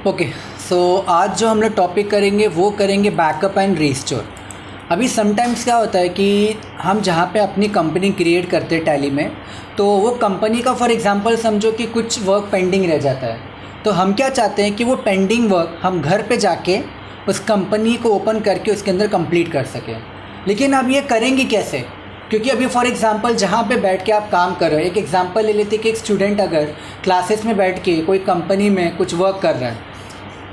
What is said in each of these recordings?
Okay, सो आज जो हम लोग टॉपिक करेंगे वो करेंगे बैकअप एंड रीस्टोर। अभी समटाइम्स क्या होता है कि हम जहाँ पे अपनी कंपनी क्रिएट करते हैं टैली में, तो वो कंपनी का फॉर एग्जांपल समझो कि कुछ वर्क पेंडिंग रह जाता है। तो हम क्या चाहते हैं कि वो पेंडिंग वर्क हम घर पे जाके उस कंपनी को ओपन करके उसके अंदर कंप्लीट कर सकें। लेकिन अब ये करेंगे कैसे? क्योंकि अभी फॉर एग्जांपल जहाँ पे बैठ के आप काम कर रहे हो, एक एग्जांपल ले लेते कि एक स्टूडेंट अगर क्लासेस में बैठ के कोई कंपनी में कुछ वर्क कर रहा है,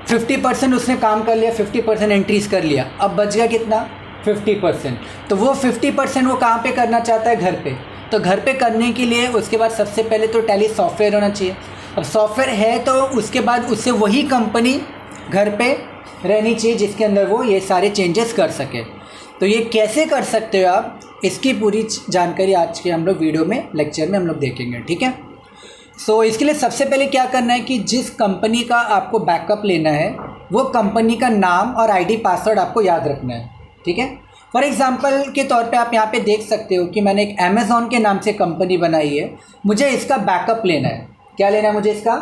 50% उसने काम कर लिया, 50% एंट्रीज कर लिया, अब बच गया कितना? 50%। तो वो 50% वो कहाँ पे करना चाहता है? घर पे। तो घर पे करने के लिए उसके बाद सबसे पहले तो टैली सॉफ्टवेयर होना चाहिए। अब सॉफ्टवेयर है तो उसके बाद उससे वही कंपनी घर पे रहनी चाहिए जिसके अंदर वो ये सारे चेंजेस कर सके। तो ये कैसे कर सकते हो आप, इसकी पूरी जानकारी आज के हम लोग वीडियो में, लेक्चर में हम लोग देखेंगे, ठीक है। सो इसके लिए सबसे पहले क्या करना है कि जिस कंपनी का आपको बैकअप लेना है वो कंपनी का नाम और आईडी पासवर्ड आपको याद रखना है, ठीक है। फॉर एग्जांपल के तौर पे आप यहाँ पे देख सकते हो कि मैंने एक अमेज़ॉन के नाम से कंपनी बनाई है, मुझे इसका बैकअप लेना है। क्या लेना है मुझे? इसका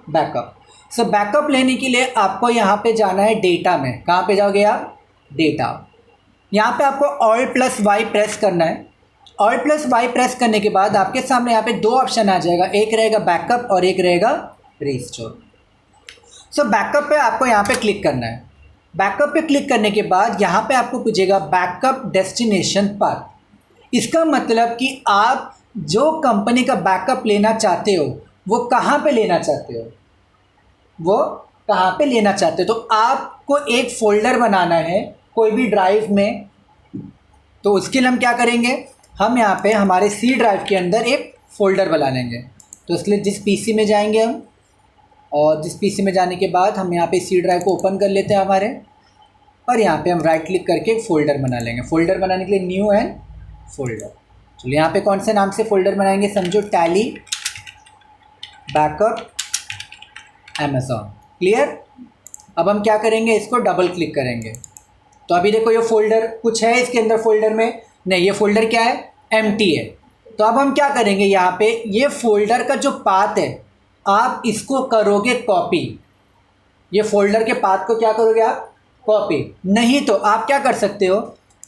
बैकअप। सो बैकअप लेने के लिए आपको यहाँ पे जाना है डेटा में। कहाँ पे जाओगे आप? डेटा। यहाँ पे आपको Alt+Y प्रेस करना है। Alt+Y प्रेस करने के बाद आपके सामने यहाँ पे दो ऑप्शन आ जाएगा, एक रहेगा बैकअप और एक रहेगा रीस्टोर। सो बैकअप पे आपको यहाँ पे क्लिक करना है। बैकअप पे क्लिक करने के बाद यहाँ पे आपको पूछेगा बैकअप डेस्टिनेशन पाथ। इसका मतलब कि आप जो कंपनी का बैकअप लेना चाहते हो वो कहाँ पे लेना चाहते हो, वो कहाँ पे लेना चाहते हो। तो आपको एक फ़ोल्डर बनाना है कोई भी ड्राइव में। तो उसके लिए हम क्या करेंगे, हम यहाँ पे हमारे सी ड्राइव के अंदर एक फ़ोल्डर बना लेंगे। तो इसके लिए जिस पीसी में जाएंगे हम, और जिस पीसी में जाने के बाद हम यहाँ पे सी ड्राइव को ओपन कर लेते हैं हमारे, और यहाँ पे हम राइट क्लिक करके एक फ़ोल्डर बना लेंगे। फ़ोल्डर बनाने के लिए न्यू एंड फोल्डर। चलो यहाँ पे कौन से नाम से फ़ोल्डर बनाएंगे, समझो टैली बैकअप अमेज़ॉन। क्लियर? अब हम क्या करेंगे, इसको डबल क्लिक करेंगे। तो अभी देखो ये फ़ोल्डर कुछ है इसके अंदर, फ़ोल्डर में नहीं, ये फ़ोल्डर क्या है? एम्प्टी है। तो अब हम क्या करेंगे, यहाँ पे ये फ़ोल्डर का जो पाथ है आप इसको करोगे कॉपी। ये फ़ोल्डर के पाथ को क्या करोगे आप? कॉपी। नहीं तो आप क्या कर सकते हो,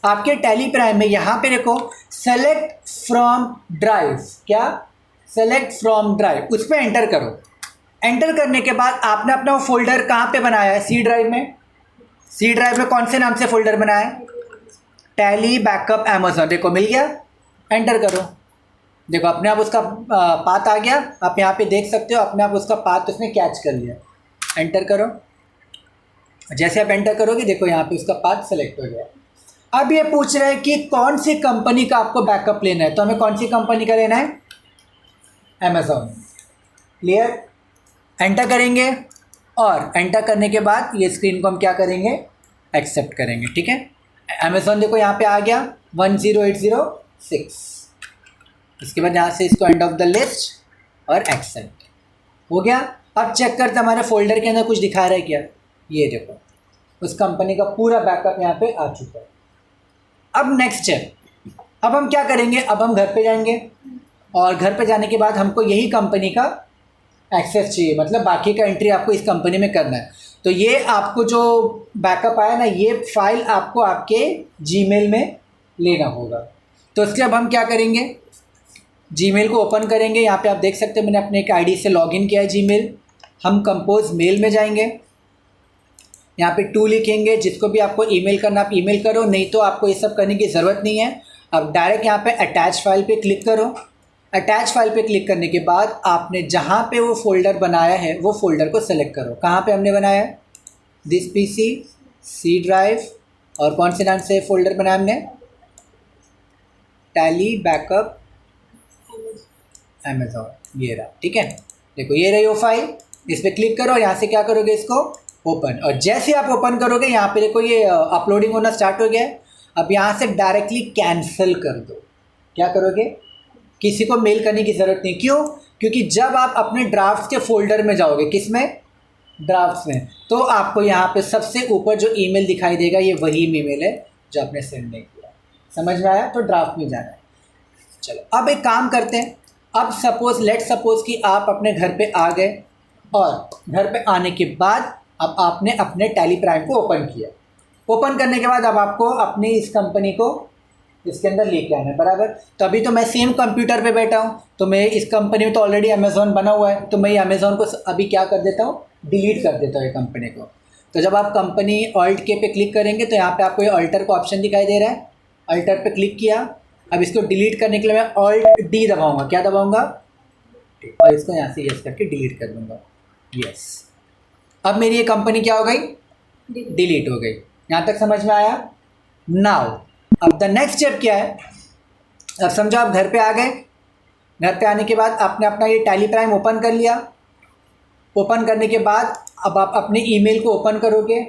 आपके टैली प्राइम में यहाँ पे देखो सेलेक्ट फ्रॉम ड्राइव, क्या? सेलेक्ट फ्रॉम ड्राइव, उस पर एंटर करो। एंटर करने के बाद आपने अपना वो फ़ोल्डर कहाँ पे बनाया है? सी ड्राइव में। सी ड्राइव में कौन से नाम से फ़ोल्डर बनाया है? Tally backup Amazon. देखो मिल गया, एंटर करो। देखो अपने आप उसका पाथ आ गया। आप यहाँ पे देख सकते हो अपने आप उसका पाथ उसने कैच कर लिया। एंटर करो। जैसे आप एंटर करोगे देखो यहाँ पे उसका पाथ सेलेक्ट हो गया। अब ये पूछ रहा है कि कौन सी कंपनी का आपको बैकअप लेना है, तो हमें कौन सी कंपनी का लेना है? अमेज़ॉन। क्लियर? एंटर करेंगे और एंटर करने के बाद ये स्क्रीन को हम क्या करेंगे? एक्सेप्ट करेंगे, ठीक है। अमेज़ॉन देखो यहाँ पे आ गया 10806। इसके बाद यहाँ से इसको एंड ऑफ द लिस्ट और एक्सेप्ट हो गया। अब चेक करते हमारे फोल्डर के अंदर कुछ दिखा रहा है क्या? ये देखो उस कंपनी का पूरा बैकअप यहाँ पे आ चुका है। अब नेक्स्ट है, अब हम क्या करेंगे, अब हम घर पे जाएंगे और घर पे जाने के बाद हमको यही कंपनी का एक्सेस चाहिए, मतलब बाकी का एंट्री आपको इस कंपनी में करना है। तो ये आपको जो बैकअप आया ना, ये फाइल आपको आपके जीमेल में लेना होगा। तो इसके अब हम क्या करेंगे, जीमेल को ओपन करेंगे। यहाँ पे आप देख सकते हैं मैंने अपने एक आईडी से लॉगिन किया है जीमेल। हम कंपोज मेल में जाएंगे, यहाँ पे टू लिखेंगे, जिसको भी आपको ईमेल करना आप ईमेल करो, नहीं तो आपको ये सब करने की ज़रूरत नहीं है। अब डायरेक्ट यहाँ पे अटैच फाइल पे क्लिक करो। अटैच फाइल पे क्लिक करने के बाद आपने जहाँ पे वो फ़ोल्डर बनाया है वो फ़ोल्डर को सेलेक्ट करो। कहाँ पे हमने बनाया है? दिस पीसी, सी ड्राइव, और कौन से नाम से फ़ोल्डर बनाया हमने? Tally backup Amazon. ये रहा, ठीक है। देखो ये रही वो फाइल, इस पर क्लिक करो और यहाँ से क्या करोगे, इसको ओपन। और जैसे आप ओपन करोगे यहाँ पे देखो ये अपलोडिंग होना स्टार्ट हो गया है। अब यहाँ से डायरेक्टली कैंसिल कर दो। क्या करोगे? किसी को मेल करने की ज़रूरत नहीं। क्यों? क्योंकि जब आप अपने ड्राफ्ट्स के फोल्डर में जाओगे, किस में? ड्राफ्ट्स में, तो आपको यहाँ पे सबसे ऊपर जो ईमेल दिखाई देगा ये वही ईमेल है जो आपने सेंड नहीं किया। समझ में आया? तो ड्राफ्ट में जाना है। चलो अब एक काम करते हैं। अब सपोज़ लेट सपोज़ कि आप अपने घर पे आ गए और घर पे आने के बाद अब आपने अपने टैली प्राइम को ओपन किया। ओपन करने के बाद अब आपको अपनी इस कंपनी को इसके अंदर लेके आना है, बराबर। तो अभी तो मैं सेम कंप्यूटर पे बैठा हूँ, तो मैं इस कंपनी में तो ऑलरेडी अमेज़ॉन बना हुआ है, तो मैं ये अमेज़ॉन को अभी क्या कर देता हूँ, डिलीट कर देता हूँ ये कंपनी को। तो जब आप कंपनी ऑल्ट के पे क्लिक करेंगे तो यहाँ पे आपको ये अल्टर का ऑप्शन दिखाई दे रहा है। अल्टर पे क्लिक किया। अब इसको डिलीट करने के लिए मैं ऑल्ट डी दबाऊँगा। क्या दबाऊँगा? और इसको यहाँ से यस करके डिलीट कर दूँगा। यस, अब मेरी ये कंपनी क्या हो गई? डिलीट हो गई। यहाँ तक समझ में आया? नाउ अब द नेक्स्ट स्टेप क्या है? अब समझो आप घर पे आ गए। घर पे आने के बाद आपने अपना ये टैली प्राइम ओपन कर लिया। ओपन करने के बाद अब आप अपने ईमेल को ओपन करोगे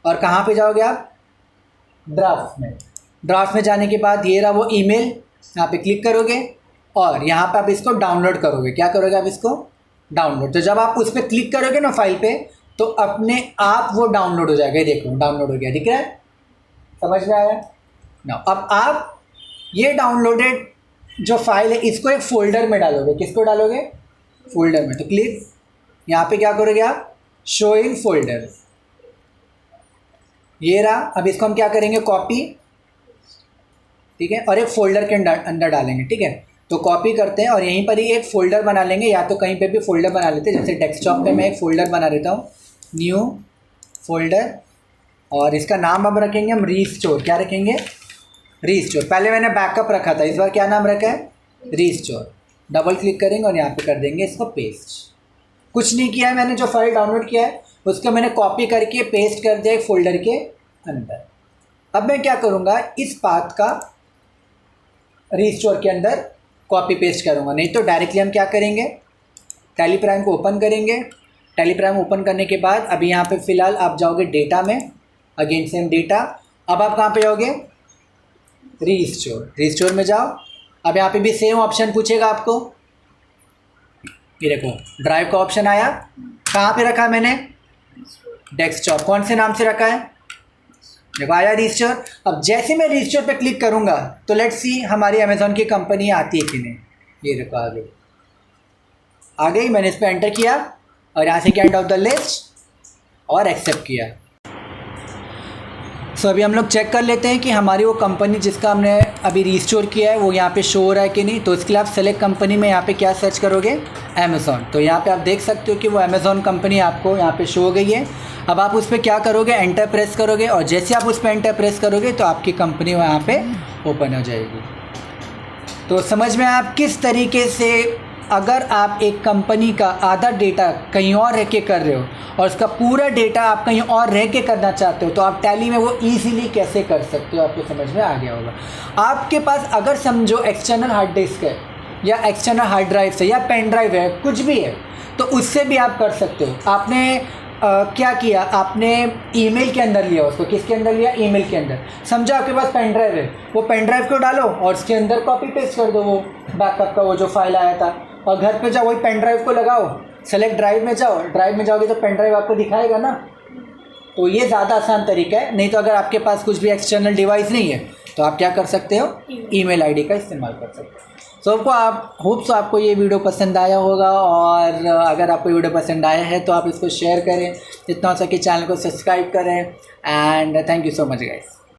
और कहाँ पे जाओगे आप? ड्राफ्ट में। ड्राफ्ट में जाने के बाद ये रहा वो ईमेल, यहाँ पे क्लिक करोगे और यहाँ पे आप इसको डाउनलोड करोगे। क्या करोगे आप? इसको डाउनलोड। तो जब आप उस पर क्लिक करोगे ना फाइल पे, तो अपने आप वो डाउनलोड हो जाएगा। देखो डाउनलोड हो गया, दिख रहा है? समझ में आया ना? अब आप ये डाउनलोडेड जो फाइल है इसको एक फ़ोल्डर में डालोगे। किसको डालोगे? फ़ोल्डर में। तो क्लिक यहाँ पे क्या करोगे आप? Show in folder. ये रहा। अब इसको हम क्या करेंगे? कॉपी, ठीक है, और एक फ़ोल्डर के अंदर डालेंगे। ठीक है, तो कॉपी करते हैं और यहीं पर ही एक फ़ोल्डर बना लेंगे, या तो कहीं पे भी फ़ोल्डर बना लेते हैं। जैसे डेस्कटॉप पे मैं एक फ़ोल्डर बना लेता हूँ, न्यू फोल्डर, और इसका नाम अब रखेंगे हम रीस्टोर। क्या रखेंगे? रीस्टोर। पहले मैंने बैकअप रखा था, इस बार क्या नाम रखा है? रीस्टोर। डबल क्लिक करेंगे और यहाँ पे कर देंगे इसको पेस्ट। कुछ नहीं किया है मैंने, जो फाइल डाउनलोड किया है उसको मैंने कॉपी करके पेस्ट कर दिया एक फ़ोल्डर के अंदर। अब मैं क्या करूँगा? इस पाथ का रीस्टोर के अंदर कॉपी पेस्ट करूँगा। नहीं तो डायरेक्टली हम क्या करेंगे? टैली प्राइम को ओपन करेंगे। टैली प्राइम ओपन करने के बाद अभी यहाँ पे फ़िलहाल आप जाओगे डेटा में, अगेन सेम डेटा। अब आप कहाँ पे जाओगे? रीस्टोर। रीस्टोर में जाओ। अब यहाँ पे भी सेम ऑप्शन पूछेगा आपको। ये देखो ड्राइव का ऑप्शन आया। कहाँ पे रखा है मैंने? डेस्कटॉप। कौन से नाम से रखा है? देखो आया रीस्टोर। अब जैसे मैं रीस्टोर पे क्लिक करूँगा तो लेट्स सी हमारी अमेज़ॉन की कंपनी आती है कि नहीं। ये देखो आ गई, आ गई। मैंने इस पर एंटर किया और यहाँ से गेट ऑफ द लिस्ट और एक्सेप्ट किया। सो अभी हम लोग चेक कर लेते हैं कि हमारी वो कंपनी जिसका हमने अभी रीस्टोर किया है वो यहाँ पे शो हो रहा है कि नहीं। तो इसके लिए आप सेलेक्ट कंपनी में यहाँ पे क्या सर्च करोगे? अमेज़ॉन। तो यहाँ पे आप देख सकते हो कि वो अमेज़ॉन कंपनी आपको यहाँ पे शो हो गई है। अब आप उस पर क्या करोगे? एंटर प्रेस करोगे, और जैसे आप उस पर एंटर प्रेस करोगे तो आपकी कंपनी वहाँ पे ओपन हो जाएगी। तो समझ में आप किस तरीके से अगर आप एक कंपनी का आधा डेटा कहीं और रह के कर रहे हो और उसका पूरा डेटा आप कहीं और रह के करना चाहते हो, तो आप टैली में वो ईज़िली कैसे कर सकते हो, आपको समझ में आ गया होगा। आपके पास अगर समझो एक्सटर्नल हार्ड डिस्क है या एक्सटर्नल हार्ड ड्राइव है या पेन ड्राइव है, कुछ भी है, तो उससे भी आप कर सकते हो। आपने क्या किया? आपने ईमेल के अंदर लिया उसको। किसके अंदर लिया? ईमेल के अंदर। समझो आपके पास पेन ड्राइव है, वो पेन ड्राइव को डालो और उसके अंदर कॉपी पेस्ट कर दो वो बैकअप का वो जो फाइल आया था, और घर पे जाओ वही पेन ड्राइव को लगाओ, सेलेक्ट ड्राइव में जाओ। ड्राइव में जाओगे तो पेन ड्राइव आपको दिखाएगा ना। तो ये ज़्यादा आसान तरीका है। नहीं तो अगर आपके पास कुछ भी एक्सटर्नल डिवाइस नहीं है तो आप क्या कर सकते हो? ईमेल आईडी का इस्तेमाल कर सकते हो। सो आपको ये वीडियो पसंद आया होगा, और अगर आपको ये वीडियो पसंद आया है तो आप इसको शेयर करें, जितना हो सके चैनल को सब्सक्राइब करें। And thank you so much guys.